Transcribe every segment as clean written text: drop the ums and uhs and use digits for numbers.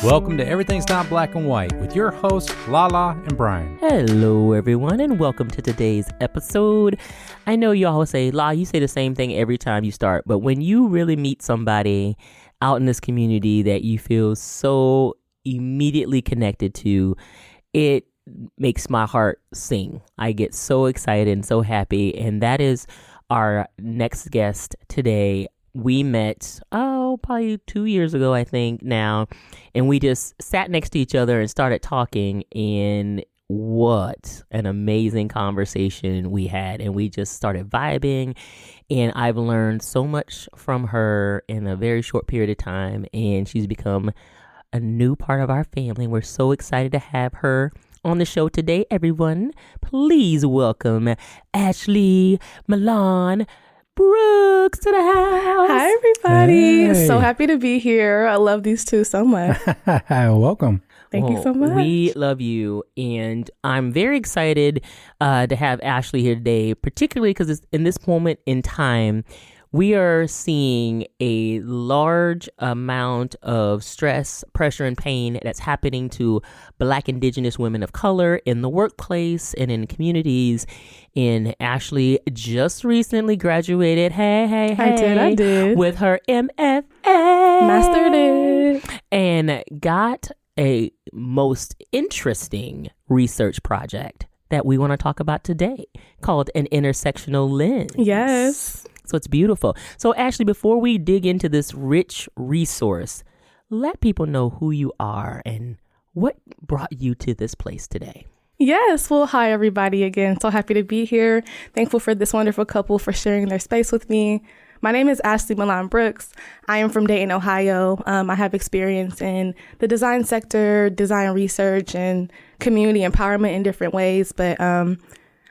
Welcome to Everything's Not Black and White with your hosts, Lala and Brian. Hello, everyone, and welcome to today's episode. I know you always say, La, you say the same thing every time you start, but when you really meet somebody out in this community that you feel so immediately connected to, it makes my heart sing. I get so excited and so happy, and that is our next guest today. We met, probably 2 years ago, I think now, and we just sat next to each other and started talking, and what an amazing conversation we had, and we just started vibing, and I've learned so much from her in a very short period of time, and she's become a new part of our family. We're so excited to have her on the show today, everyone. Please welcome Ashley Milan Brooks to the house. Hi, everybody. Hey. So happy to be here. I love these two so much. Welcome. Thank you so much. We love you. And I'm very excited to have Ashley here today, particularly because in this moment in time, we are seeing a large amount of stress, pressure, and pain that's happening to Black, Indigenous women of color in the workplace and in communities. And Ashley just recently graduated. Hey. I did. With her MFA. Mastered it. And got a most interesting research project that we want to talk about today called an intersectional lens. Yes. So it's beautiful. So Ashley, before we dig into this rich resource, let people know who you are and what brought you to this place today. Yes. Well, hi, everybody again. So happy to be here. Thankful for this wonderful couple for sharing their space with me. My name is Ashley Milan Brooks. I am from Dayton, Ohio. I have experience in the design sector, design research, and community empowerment in different ways. But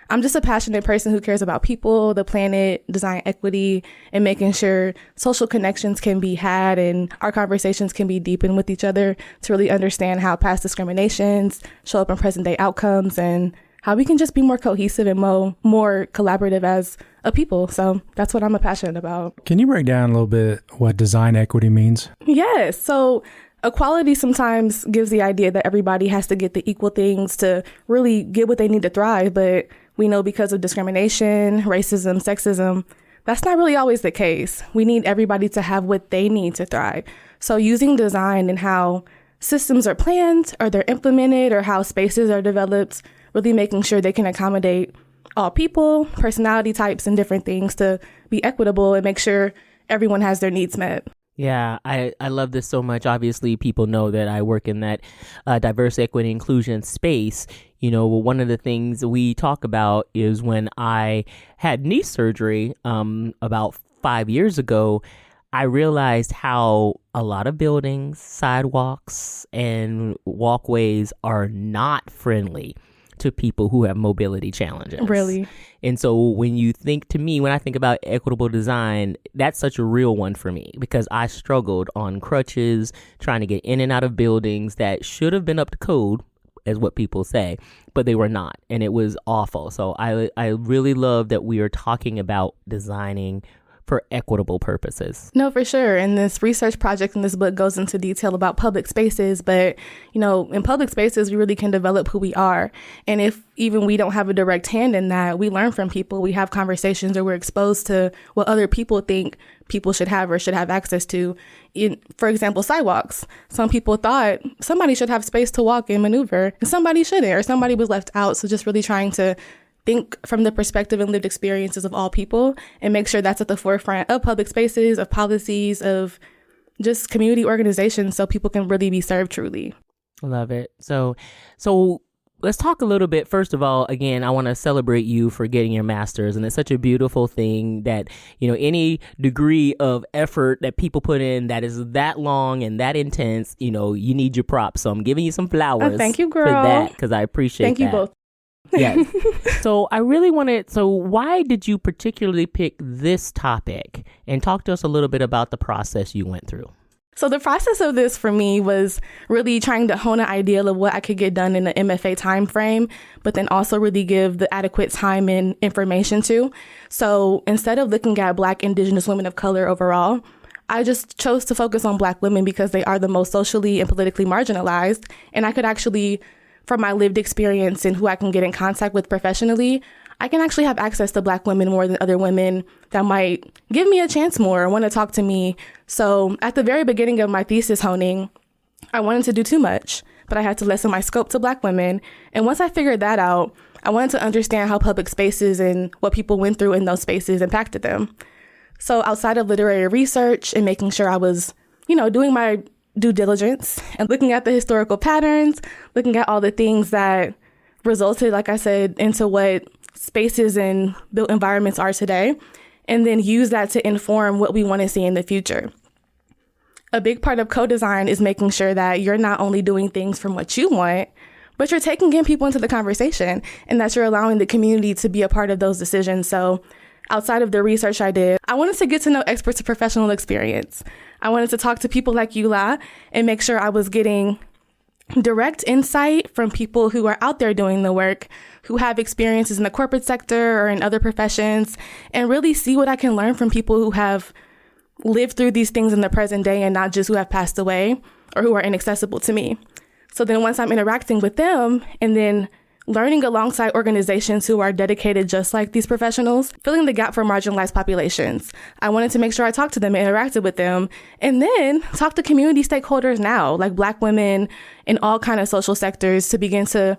I'm just a passionate person who cares about people, the planet, design equity, and making sure social connections can be had and our conversations can be deepened with each other to really understand how past discriminations show up in present day outcomes and how we can just be more cohesive and more collaborative as a people. So that's what I'm passionate about. Can you break down a little bit what design equity means? Yes. So equality sometimes gives the idea that everybody has to get the equal things to really get what they need to thrive. But we know because of discrimination, racism, sexism, that's not really always the case. We need everybody to have what they need to thrive. So using design and how systems are planned or they're implemented or how spaces are developed, really making sure they can accommodate all people, personality types, and different things to be equitable and make sure everyone has their needs met. Yeah, I love this so much. Obviously, people know that I work in that diverse, equity, inclusion space. You know, one of the things we talk about is when I had knee surgery about 5 years ago, I realized how a lot of buildings, sidewalks, and walkways are not friendly to people who have mobility challenges. Really? And so when I think about equitable design, that's such a real one for me because I struggled on crutches, trying to get in and out of buildings that should have been up to code, as what people say, but they were not. And it was awful. So I really love that we are talking about designing for equitable purposes. No, for sure. And this research project in this book goes into detail about public spaces. But, you know, in public spaces, we really can develop who we are. And if even we don't have a direct hand in that, we learn from people. We have conversations or we're exposed to what other people think people should have or should have access to. For example, sidewalks. Some people thought somebody should have space to walk and maneuver and somebody shouldn't, or somebody was left out. So just really trying to think from the perspective and lived experiences of all people and make sure that's at the forefront of public spaces, of policies, of just community organizations so people can really be served truly. Love it. So let's talk a little bit. First of all, again, I want to celebrate you for getting your master's. And it's such a beautiful thing that, you know, any degree of effort that people put in that is that long and that intense, you know, you need your props. So I'm giving you some flowers. Thank you, girl. For that, because I appreciate Thank you both. Yes. So why did you particularly pick this topic? And talk to us a little bit about the process you went through. So the process of this for me was really trying to hone an ideal of what I could get done in the MFA time frame, but then also really give the adequate time and information to. So instead of looking at Black, Indigenous women of color overall, I just chose to focus on Black women because they are the most socially and politically marginalized. And I could actually, from my lived experience and who I can get in contact with professionally, I can actually have access to Black women more than other women that might give me a chance more or want to talk to me. So at the very beginning of my thesis honing, I wanted to do too much, but I had to lessen my scope to Black women. And once I figured that out, I wanted to understand how public spaces and what people went through in those spaces impacted them. So outside of literary research and making sure I was, doing my due diligence and looking at the historical patterns, looking at all the things that resulted, like I said, into what spaces and built environments are today, and then use that to inform what we want to see in the future. A big part of co-design is making sure that you're not only doing things from what you want, but you're taking in people into the conversation and that you're allowing the community to be a part of those decisions. So outside of the research I did, I wanted to get to know experts of professional experience. I wanted to talk to people like you, La, and make sure I was getting direct insight from people who are out there doing the work, who have experiences in the corporate sector or in other professions, and really see what I can learn from people who have lived through these things in the present day and not just who have passed away or who are inaccessible to me. So then once I'm interacting with them and then learning alongside organizations who are dedicated just like these professionals, filling the gap for marginalized populations, I wanted to make sure I talked to them and interacted with them, and then talk to community stakeholders now, like Black women in all kind of social sectors, to begin to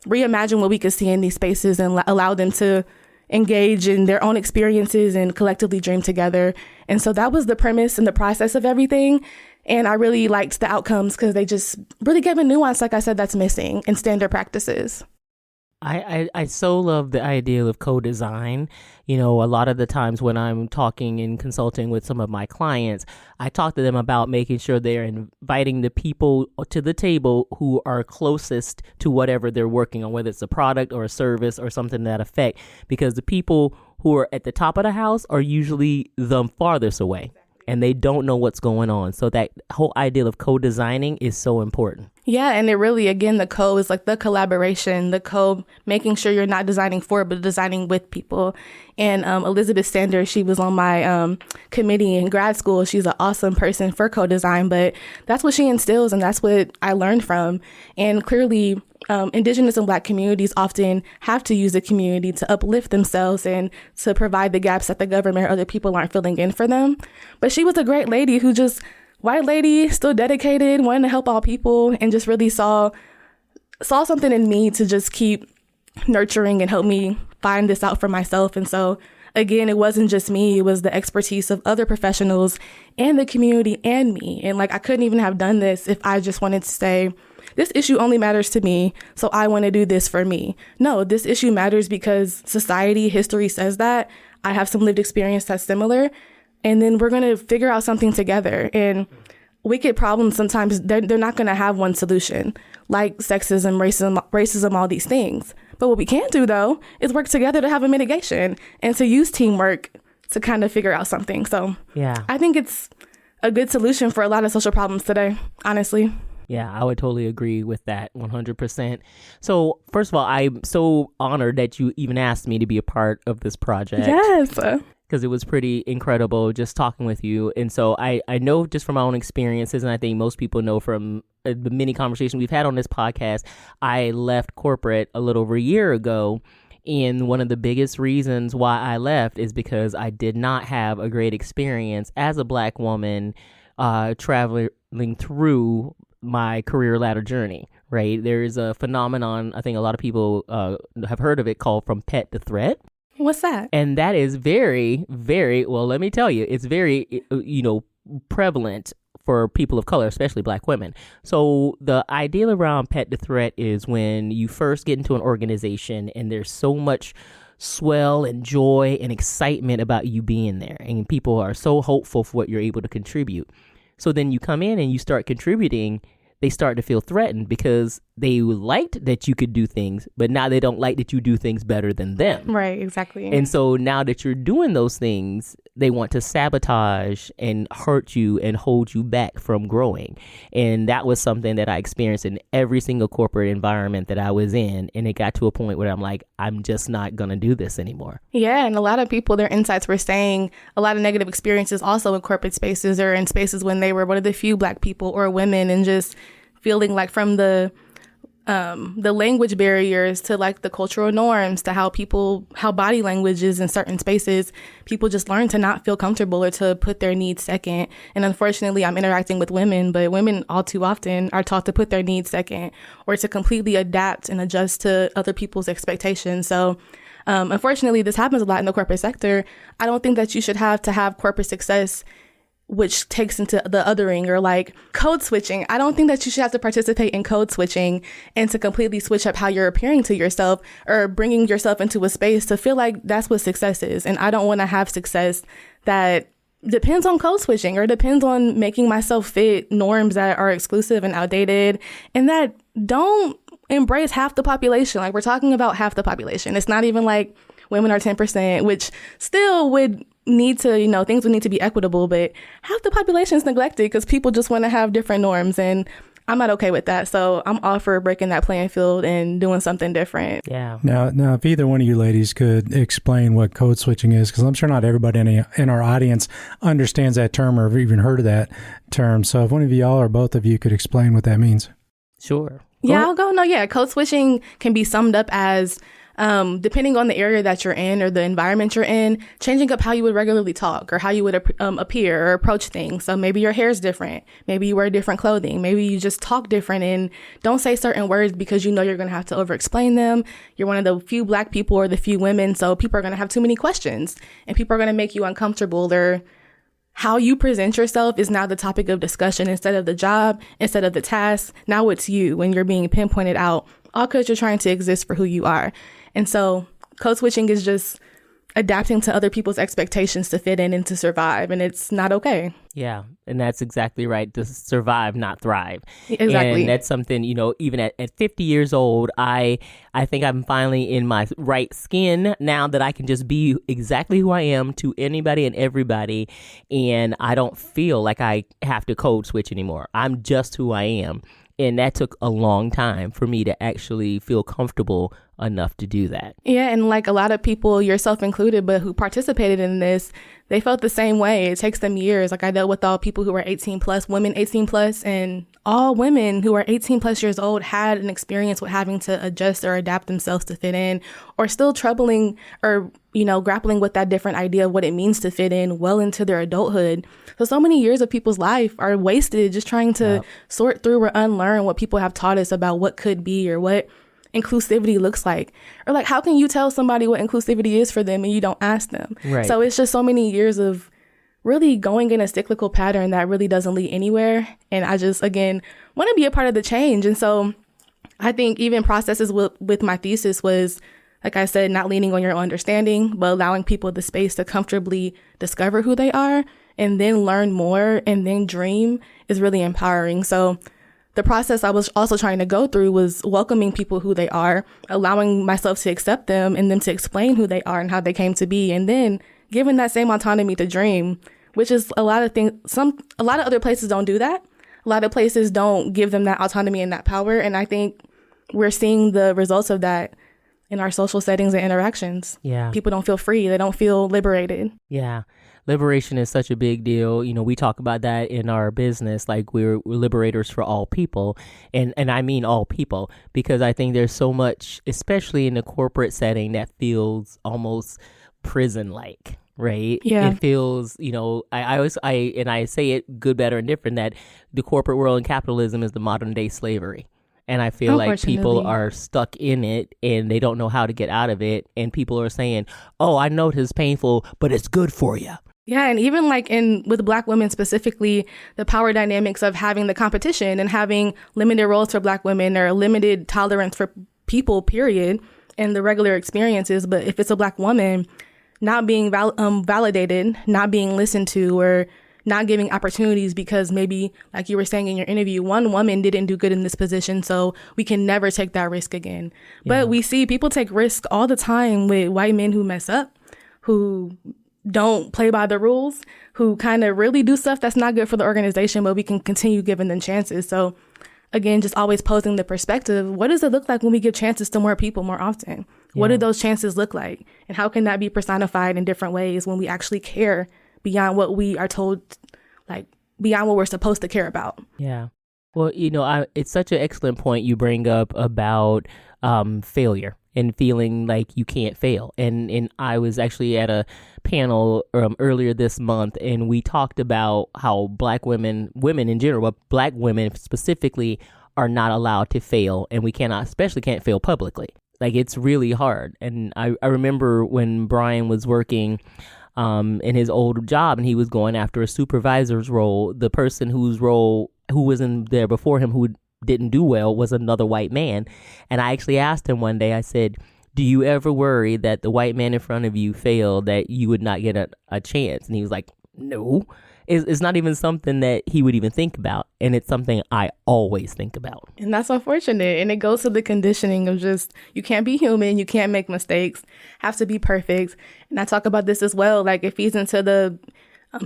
reimagine what we could see in these spaces and allow them to engage in their own experiences and collectively dream together. And so that was the premise and the process of everything. And I really liked the outcomes because they just really gave a nuance, like I said, that's missing in standard practices. I so love the idea of co-design. A lot of the times when I'm talking and consulting with some of my clients, I talk to them about making sure they're inviting the people to the table who are closest to whatever they're working on, whether it's a product or a service or something to that effect, because the people who are at the top of the house are usually the farthest away and they don't know what's going on. So that whole idea of co-designing is so important. Yeah, and it really, again, the co is like the collaboration, the co making sure you're not designing for, but designing with people. And Elizabeth Sanders, she was on my committee in grad school. She's an awesome person for co-design, but that's what she instills and that's what I learned from. And clearly, Indigenous and Black communities often have to use the community to uplift themselves and to provide the gaps that the government or other people aren't filling in for them. But she was a great lady who just, white lady, still dedicated, wanting to help all people, and just really saw something in me to just keep nurturing and help me find this out for myself. And so, again, it wasn't just me, it was the expertise of other professionals and the community and me. And I couldn't even have done this if I just wanted to say, this issue only matters to me, so I want to do this for me. No, this issue matters because society, history says that. I have some lived experience that's similar. And then we're going to figure out something together. And wicked problems, sometimes they're not going to have one solution, like sexism, racism, all these things. But what we can do, though, is work together to have a mitigation and to use teamwork to kind of figure out something. So yeah, I think it's a good solution for a lot of social problems today, honestly. Yeah, I would totally agree with that 100%. So first of all, I'm so honored that you even asked me to be a part of this project. Yes. Because it was pretty incredible just talking with you. And so I know just from my own experiences, and I think most people know from the many conversations we've had on this podcast, I left corporate a little over a year ago. And one of the biggest reasons why I left is because I did not have a great experience as a Black woman traveling through my career ladder journey, right? There is a phenomenon, I think a lot of people have heard of it, called from pet to threat. What's that? And that is very, very, well, let me tell you, it's very, prevalent for people of color, especially Black women. So the idea around pet to threat is when you first get into an organization and there's so much swell and joy and excitement about you being there. And people are so hopeful for what you're able to contribute. So then you come in and you start contributing, they start to feel threatened because they liked that you could do things, but now they don't like that you do things better than them. Right, exactly. And so now that you're doing those things, they want to sabotage and hurt you and hold you back from growing. And that was something that I experienced in every single corporate environment that I was in. And it got to a point where I'm like, I'm just not going to do this anymore. Yeah. And a lot of people, their insights were saying a lot of negative experiences also in corporate spaces or in spaces when they were one of the few Black people or women, and just feeling like from the language barriers to like the cultural norms to how body language is in certain spaces, people just learn to not feel comfortable or to put their needs second. And unfortunately, I'm interacting with women, but women all too often are taught to put their needs second or to completely adapt and adjust to other people's expectations. So unfortunately, this happens a lot in the corporate sector. I don't think that you should have to have corporate success which takes into the othering or like code switching. I don't think that you should have to participate in code switching and to completely switch up how you're appearing to yourself or bringing yourself into a space to feel like that's what success is. And I don't want to have success that depends on code switching or depends on making myself fit norms that are exclusive and outdated and that don't embrace half the population. Like, we're talking about half the population. It's not even like women are 10%, which still would need to, things would need to be equitable, but half the population is neglected because people just want to have different norms, and I'm not okay with that. So I'm all for breaking that playing field and doing something different. Yeah. Now, if either one of you ladies could explain what code switching is, because I'm sure not everybody in our audience understands that term or have even heard of that term. So if one of y'all or both of you could explain what that means. Sure. Yeah, I'll go. No, yeah. Code switching can be summed up as depending on the area that you're in or the environment you're in, changing up how you would regularly talk or how you would appear or approach things. So maybe your hair's different. Maybe you wear different clothing. Maybe you just talk different and don't say certain words because you know you're going to have to over-explain them. You're one of the few Black people or the few women, so people are going to have too many questions and people are going to make you uncomfortable. Or how you present yourself is now the topic of discussion instead of the job, instead of the task. Now it's you when you're being pinpointed out, all because you're trying to exist for who you are. And so code switching is just adapting to other people's expectations to fit in and to survive. And it's not okay. Yeah. And that's exactly right. To survive, not thrive. Exactly. And that's something, even at 50 years old, I think I'm finally in my right skin now that I can just be exactly who I am to anybody and everybody. And I don't feel like I have to code switch anymore. I'm just who I am. And that took a long time for me to actually feel comfortable enough to do that. Yeah, and like a lot of people, yourself included, but who participated in this, they felt the same way. It takes them years. Like I dealt with all people who were 18 plus, women 18 plus, and all women who are 18 plus years old had an experience with having to adjust or adapt themselves to fit in, or still troubling or, grappling with that different idea of what it means to fit in well into their adulthood. So many years of people's life are wasted just trying to sort through or unlearn what people have taught us about what could be or what inclusivity looks like. Or like, how can you tell somebody what inclusivity is for them and you don't ask them? Right. So it's just so many years of really going in a cyclical pattern that really doesn't lead anywhere. And I just, again, want to be a part of the change. And so I think even processes with my thesis was, like I said, not leaning on your own understanding, but allowing people the space to comfortably discover who they are and then learn more and then dream is really empowering. So the process I was also trying to go through was welcoming people who they are, allowing myself to accept them and them to explain who they are and how they came to be, and then giving that same autonomy to dream, which is a lot of things. A lot of other places don't do that. A lot of places don't give them that autonomy and that power. And I think we're seeing the results of that in our social settings and interactions. Yeah. People don't feel free. They don't feel liberated. Yeah. Liberation is such a big deal. We talk about that in our business, like we're liberators for all people. And I mean all people, because I think there's so much, especially in the corporate setting, that feels almost prison-like, right? Yeah. It feels, I say it good, better, and different, that the corporate world and capitalism is the modern day slavery. And I feel like people are stuck in it and they don't know how to get out of it. And people are saying, oh, I know it's painful, but it's good for you. Yeah. And even like with Black women specifically, the power dynamics of having the competition and having limited roles for Black women or limited tolerance for people, period, and the regular experiences. But if it's a Black woman, not being validated, not being listened to, or not giving opportunities because maybe, like you were saying in your interview, one woman didn't do good in this position, so we can never take that risk again. Yeah. But we see people take risks all the time with white men who mess up, who don't play by the rules, who kind of really do stuff that's not good for the organization, but we can continue giving them chances. So again, just always posing the perspective, what does it look like when we give chances to more people more often? Yeah. What do those chances look like? And how can that be personified in different ways when we actually care beyond what we are told, like beyond what we're supposed to care about? Yeah. Well, it's such an excellent point you bring up about failure and feeling like you can't fail. And I was actually at a panel earlier this month, and we talked about how Black women in general, but Black women specifically, are not allowed to fail, and we especially can't fail publicly. Like, it's really hard. And I remember when Brian was working in his old job and he was going after a supervisor's role, the person who was in there before him who didn't do well was another white man. And I actually asked him one day, I said, do you ever worry that the white man in front of you failed, that you would not get a chance? And he was like, no. It's not even something that he would even think about. And it's something I always think about. And that's unfortunate. And it goes to the conditioning of just, you can't be human, you can't make mistakes, have to be perfect. And I talk about this as well. Like, it feeds into the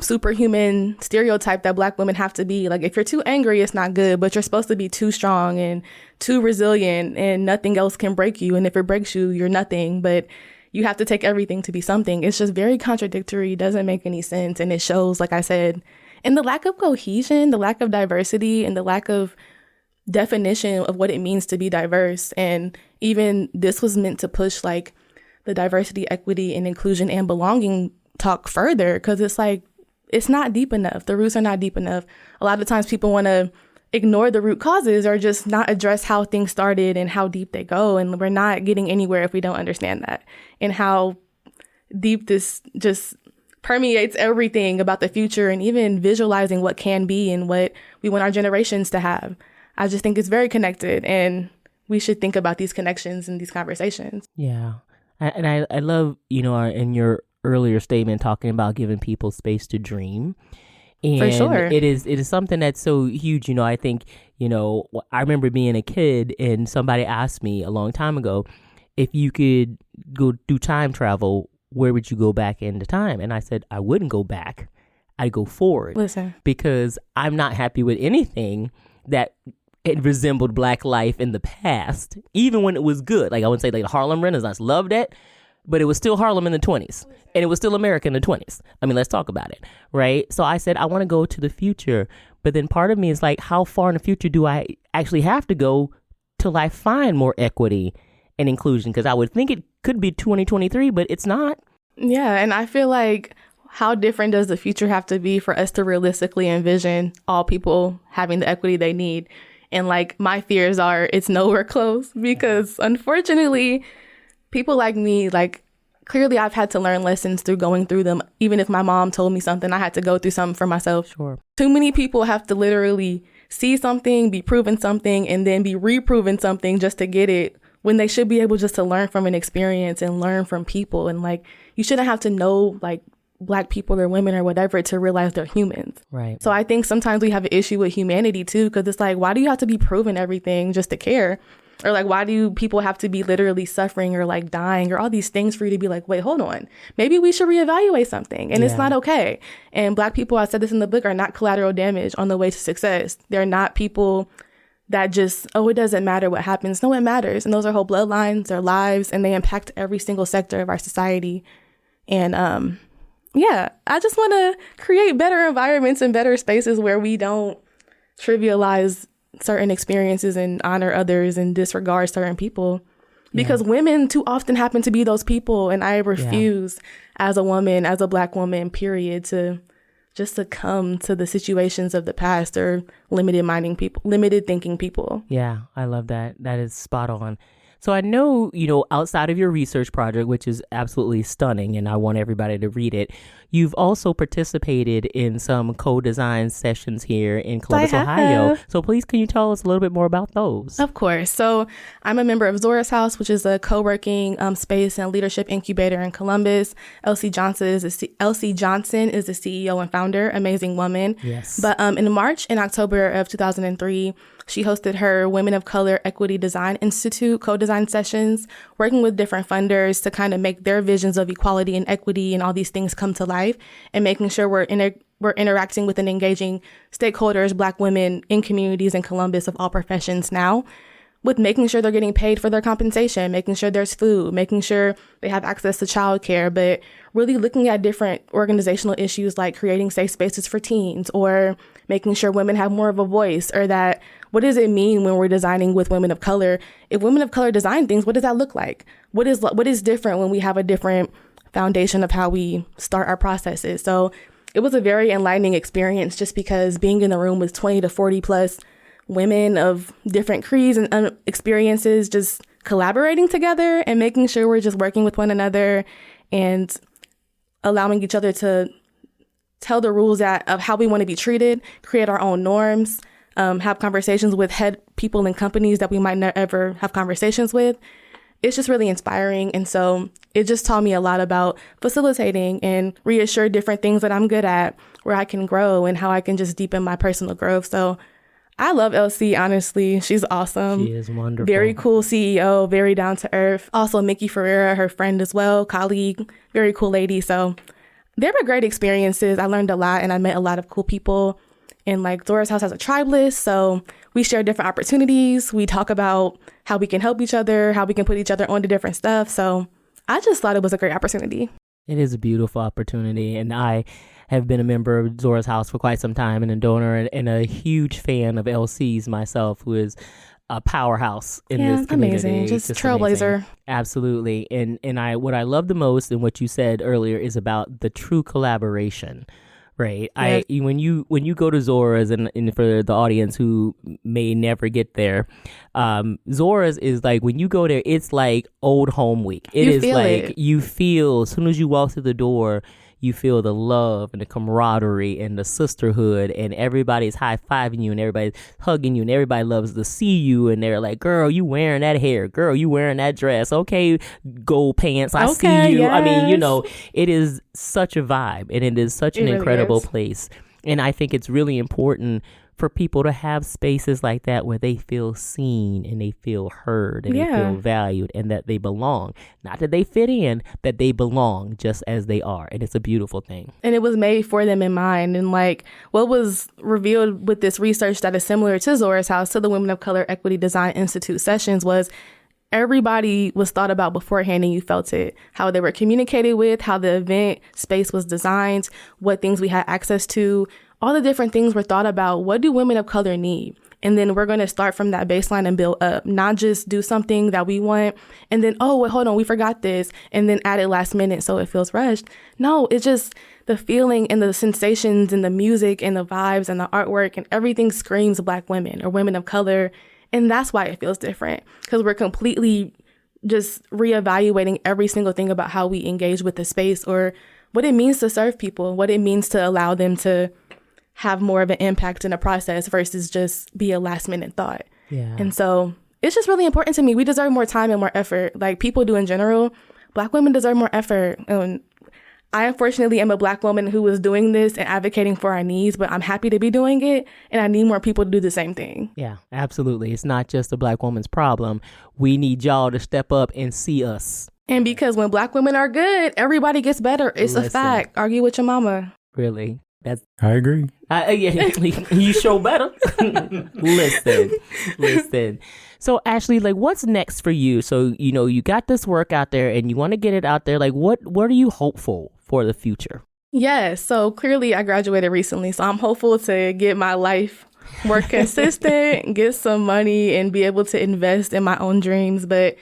superhuman stereotype that Black women have to be. Like, if you're too angry, it's not good, but you're supposed to be too strong and too resilient, and nothing else can break you. And if it breaks you, you're nothing, but you have to take everything to be something. It's just very contradictory, doesn't make any sense. And it shows, like I said, in the lack of cohesion, the lack of diversity, and the lack of definition of what it means to be diverse. And even this was meant to push like the diversity, equity, and inclusion and belonging talk further, because it's like, it's not deep enough. The roots are not deep enough. A lot of times people want to ignore the root causes or just not address how things started and how deep they go. And we're not getting anywhere if we don't understand that, and how deep this just permeates everything about the future, and even visualizing what can be and what we want our generations to have. I just think it's very connected, and we should think about these connections and these conversations. Yeah. And I love, in your earlier statement talking about giving people space to dream. And for sure. It is something that's so huge. I think, I remember being a kid and somebody asked me a long time ago, if you could go do time travel, where would you go back into time? And I said, I wouldn't go back. I'd go forward. Listen, because I'm not happy with anything that it resembled Black life in the past, even when it was good. Like, I would say, like, the Harlem Renaissance, loved it. But it was still Harlem in the 20s, and it was still America in the 20s. I mean, let's talk about it, right? So I said, I want to go to the future. But then part of me is like, how far in the future do I actually have to go till I find more equity and inclusion? Because I would think it could be 2023, but it's not. Yeah, and I feel like, how different does the future have to be for us to realistically envision all people having the equity they need? And like, my fears are it's nowhere close, because unfortunately, people like me, like, clearly I've had to learn lessons through going through them. Even if my mom told me something, I had to go through something for myself. Sure. Too many people have to literally see something, be proven something, and then be reproven something just to get it, when they should be able just to learn from an experience and learn from people. And like, you shouldn't have to know like Black people or women or whatever to realize they're humans. Right. So I think sometimes we have an issue with humanity too, because it's like, why do you have to be proven everything just to care? Or like, why do people have to be literally suffering or like dying or all these things for you to be like, wait, hold on, maybe we should reevaluate something. And It's not okay. And Black people, I said this in the book, are not collateral damage on the way to success. They're not people that just, it doesn't matter what happens. No, it matters. And those are whole bloodlines, their lives, and they impact every single sector of our society. And I just want to create better environments and better spaces where we don't trivialize certain experiences and honor others and disregard certain people, because women too often happen to be those people. And I refuse as a woman, as a Black woman, period, to just succumb to the situations of the past or limited thinking people. Yeah, I love that. That is spot on. So I know, outside of your research project, which is absolutely stunning, and I want everybody to read it, you've also participated in some co-design sessions here in Columbus, Ohio. So please, can you tell us a little bit more about those? Of course. So I'm a member of Zora's House, which is a co-working space and leadership incubator in Columbus. Elsie Johnson is the CEO and founder, amazing woman. Yes. But in March and October of 2003, she hosted her Women of Color Equity Design Institute co-design sessions, working with different funders to kind of make their visions of equality and equity and all these things come to life, and making sure we're interacting with and engaging stakeholders, Black women in communities in Columbus of all professions now, with making sure they're getting paid for their compensation, making sure there's food, making sure they have access to childcare, but really looking at different organizational issues like creating safe spaces for teens, or making sure women have more of a voice, or that what does it mean when we're designing with women of color? If women of color design things, what does that look like? What is different when we have a different foundation of how we start our processes? So it was a very enlightening experience, just because being in the room with 20 to 40 plus women of different creeds and experiences, just collaborating together and making sure we're just working with one another and allowing each other to tell the rules of how we want to be treated, create our own norms, have conversations with head people in companies that we might not ever have conversations with. It's just really inspiring. And so it just taught me a lot about facilitating and reassure different things that I'm good at, where I can grow and how I can just deepen my personal growth. So I love LC, honestly. She's awesome. She is wonderful. Very cool CEO, very down to earth. Also, Mickey Ferreira, her friend as well, colleague, very cool lady. So they were great experiences. I learned a lot and I met a lot of cool people. And like Zora's House has a tribe list, so we share different opportunities. We talk about how we can help each other, how we can put each other onto different stuff. So I just thought it was a great opportunity. It is a beautiful opportunity, and I have been a member of Zora's House for quite some time, and a donor and a huge fan of LC's myself, who is a powerhouse in this community. Amazing. Just trailblazer. Amazing. Absolutely. And what I love the most and what you said earlier is about the true collaboration. Right. Yes. When you go to Zora's, and for the audience who may never get there, Zora's is like, when you go there, it's like old home week. You feel, as soon as you walk through the door, you feel the love and the camaraderie and the sisterhood, and everybody's high-fiving you and everybody's hugging you and everybody loves to see you, and they're like, girl, you wearing that hair, girl, you wearing that dress, okay, gold pants, I see you. Yes. I mean, it is such a vibe, and it is such an incredible place. And I think it's really important for people to have spaces like that where they feel seen and they feel heard and they feel valued and that they belong. Not that they fit in, that they belong just as they are. And it's a beautiful thing. And it was made for them in mind. And like what was revealed with this research that is similar to Zora's House, to the Women of Color Equity Design Institute sessions, was everybody was thought about beforehand and you felt it. How they were communicated with, how the event space was designed, what things we had access to. All the different things were thought about. What do women of color need? And then we're going to start from that baseline and build up, not just do something that we want and then, oh, wait, hold on, we forgot this, and then add it last minute so it feels rushed. No, it's just the feeling and the sensations and the music and the vibes and the artwork and everything screams Black women or women of color. And that's why it feels different, because we're completely just reevaluating every single thing about how we engage with the space, or what it means to serve people, what it means to allow them to have more of an impact in a process versus just be a last minute thought. Yeah. And so it's just really important to me. We deserve more time and more effort, like people do in general. Black women deserve more effort. And I unfortunately am a Black woman who is doing this and advocating for our needs, but I'm happy to be doing it. And I need more people to do the same thing. Yeah, absolutely. It's not just a Black woman's problem. We need y'all to step up and see us. And because when Black women are good, everybody gets better. It's a fact. Argue with your mama. Really? I agree. You show better. Listen. So Ashley, like, what's next for you? So, you got this work out there and you want to get it out there. Like, what are you hopeful for the future? Yes. So clearly I graduated recently. So I'm hopeful to get my life more consistent, get some money, and be able to invest in my own dreams. But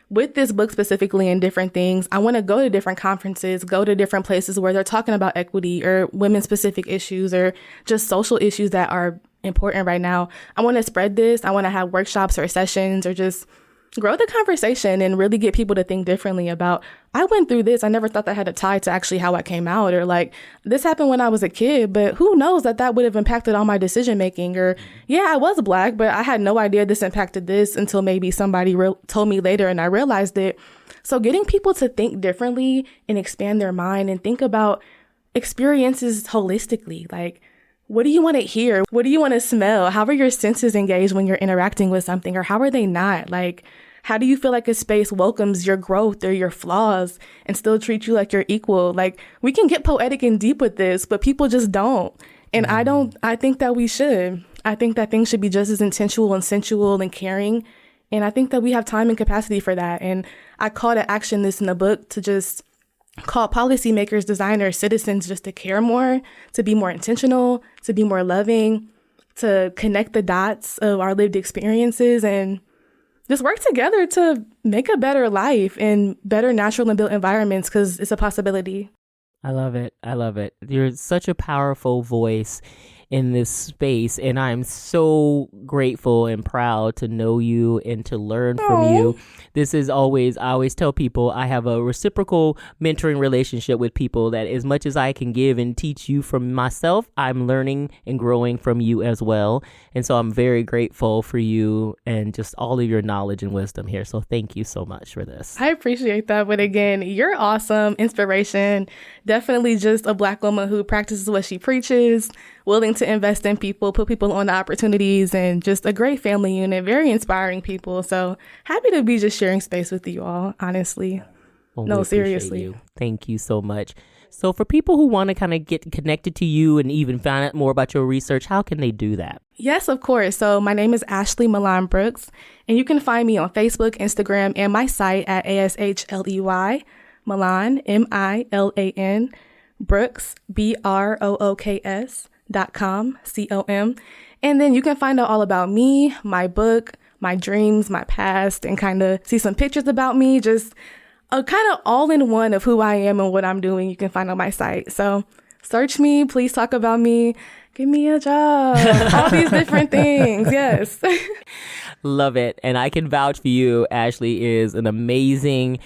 with this book specifically and different things, I want to go to different conferences, go to different places where they're talking about equity or women-specific issues or just social issues that are important right now. I want to spread this. I want to have workshops or sessions or just grow the conversation and really get people to think differently about, I went through this. I never thought that had a tie to actually how I came out, or like this happened when I was a kid, but who knows that would have impacted all my decision making, or yeah, I was Black, but I had no idea this impacted this until maybe somebody told me later and I realized it. So getting people to think differently and expand their mind and think about experiences holistically, like, what do you want to hear? What do you want to smell? How are your senses engaged when you're interacting with something, or how are they not? Like, how do you feel like a space welcomes your growth or your flaws and still treat you like you're equal? Like, we can get poetic and deep with this, but people just don't. And I think that we should. I think that things should be just as intentional and sensual and caring. And I think that we have time and capacity for that. And I call to action this in the book to just call policymakers, designers, citizens just to care more, to be more intentional, to be more loving, to connect the dots of our lived experiences and just work together to make a better life in better natural and built environments, because it's a possibility. I love it. I love it. You're such a powerful voice in this space, and I'm so grateful and proud to know you and to learn from you. This is always, I always tell people, I have a reciprocal mentoring relationship with people, that as much as I can give and teach you from myself, I'm learning and growing from you as well. And so I'm very grateful for you and just all of your knowledge and wisdom here. So thank you so much for this. I appreciate that. But again, you're awesome. Inspiration. Definitely just a Black woman who practices what she preaches, willing to invest in people, put people on the opportunities, and just a great family unit, very inspiring people. So happy to be just sharing space with you all, honestly. Well, no, we seriously. you. Thank you so much. So for people who want to kind of get connected to you and even find out more about your research, how can they do that? Yes, of course. So my name is Ashley Milan Brooks, and you can find me on Facebook, Instagram, and my site at ASHLEY, Milan, MILAN, Brooks, BROOKS.com, COM. And then you can find out all about me, my book, my dreams, my past, and kind of see some pictures about me, just a kind of all-in-one of who I am and what I'm doing. You can find on my site. So search me, please talk about me, give me a job, all these different things. Yes. Love it. And I can vouch for you. Ashley is an amazing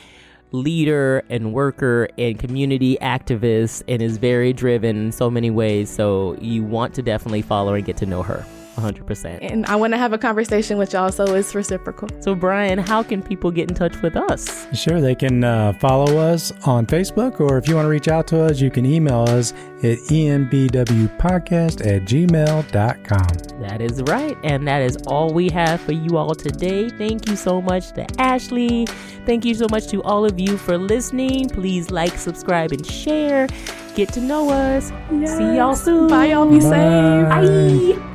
leader and worker and community activist and is very driven in so many ways. So you want to definitely follow her and get to know her 100%. And I want to have a conversation with y'all, so it's reciprocal. So Brian, how can people get in touch with us? Sure, they can follow us on Facebook, or if you want to reach out to us, you can email us at embwpodcast@gmail.com. That is right. And that is all we have for you all today. Thank you so much to Ashley. Thank you so much to all of you for listening. Please like, subscribe, and share. Get to know us. Yes. See y'all soon. Bye, y'all. Be safe. Bye.